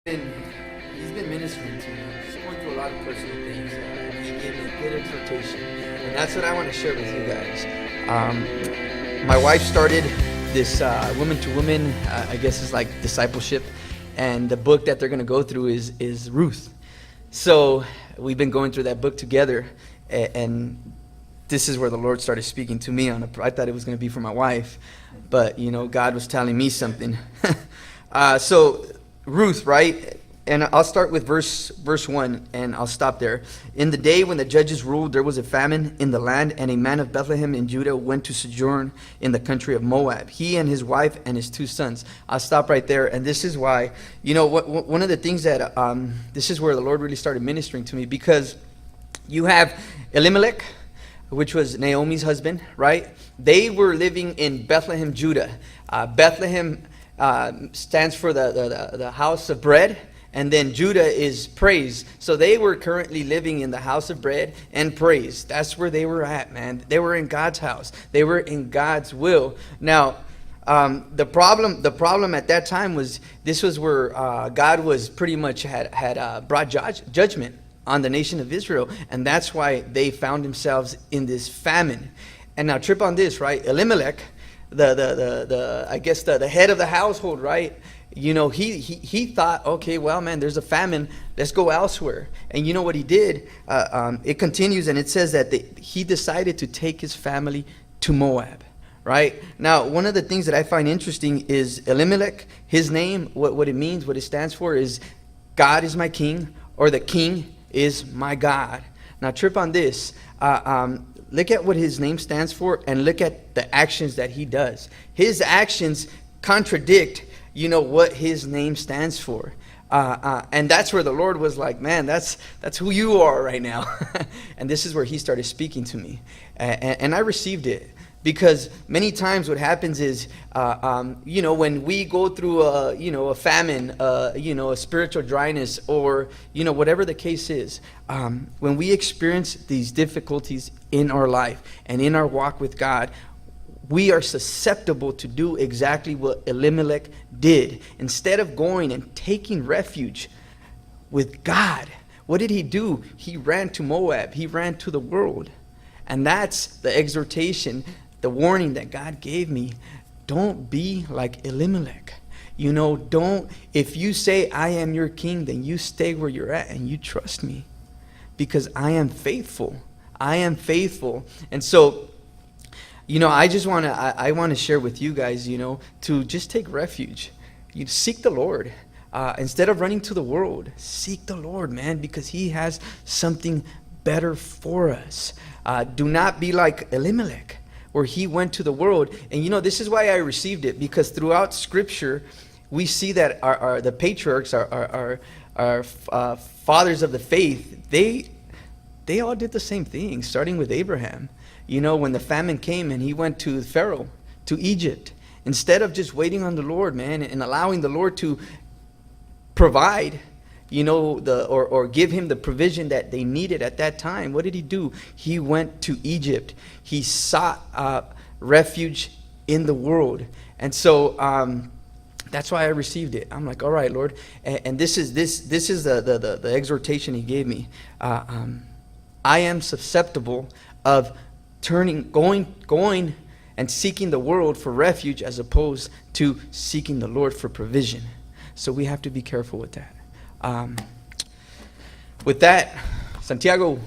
He's been ministering to me. He's going through a lot of personal things. He gave me a good exhortation, and that's what I want to share with you guys. My wife started this woman to woman, I guess it's like discipleship, and the book that they're going to go through is Ruth. So we've been going through that book together, and this is where the Lord started speaking to me on it. I thought it was going to be for my wife, but God was telling me something. So Ruth, right? And I'll start with verse 1, and I'll stop there. In the day when the judges ruled, there was a famine in the land, and a man of Bethlehem in Judah went to sojourn in the country of Moab, he and his wife and his 2 sons. I'll stop right there, and this is why, one of the things that, this is where the Lord really started ministering to me, because you have Elimelech, which was Naomi's husband, right? They were living in Bethlehem, Judah. Bethlehem stands for the house of bread, and then Judah is praise. So they were currently living in the house of bread and praise. That's where they were at, man. They were in God's house. They were in God's will. Now, the problem at that time was this was where God was pretty much had brought judgment on the nation of Israel, and that's why they found themselves in this famine. And now trip on this, right? Elimelech, I guess the head of the household, right? He thought, okay, well, man, there's a famine. Let's go elsewhere. And you know what he did? It continues, and it says that he decided to take his family to Moab, right? Now, one of the things that I find interesting is Elimelech, his name, what it means, what it stands for is God is my king, or the king is my God. Now, trip on this. Look at what his name stands for, and look at the actions that he does. His actions contradict, what his name stands for. And that's where the Lord was like, man, that's who you are right now. And this is where he started speaking to me. And I received it. Because many times what happens is, when we go through a famine, a spiritual dryness, or, whatever the case is, when we experience these difficulties in our life and in our walk with God, we are susceptible to do exactly what Elimelech did. Instead of going and taking refuge with God, what did he do? He ran to Moab. He ran to the world. And that's the exhortation, the warning that God gave me. Don't be like Elimelech. If you say I am your king, then you stay where you're at and you trust me, because I am faithful. I am faithful. And so, I want to share with you guys, to just take refuge. You seek the Lord. Instead of running to the world, seek the Lord, man, because he has something better for us. Do not be like Elimelech, where he went to the world. And this is why I received it, because throughout Scripture, we see that the patriarchs, our fathers of the faith, they all did the same thing, starting with Abraham. When the famine came and he went to Pharaoh, to Egypt, instead of just waiting on the Lord, man, and allowing the Lord to provide, or give him the provision that they needed at that time, what did he do? He went to Egypt. He sought refuge in the world. And so that's why I received it. I'm like, all right, Lord. And this is the exhortation he gave me. I am susceptible of going and seeking the world for refuge, as opposed to seeking the Lord for provision. So we have to be careful with that. With that, Santiago.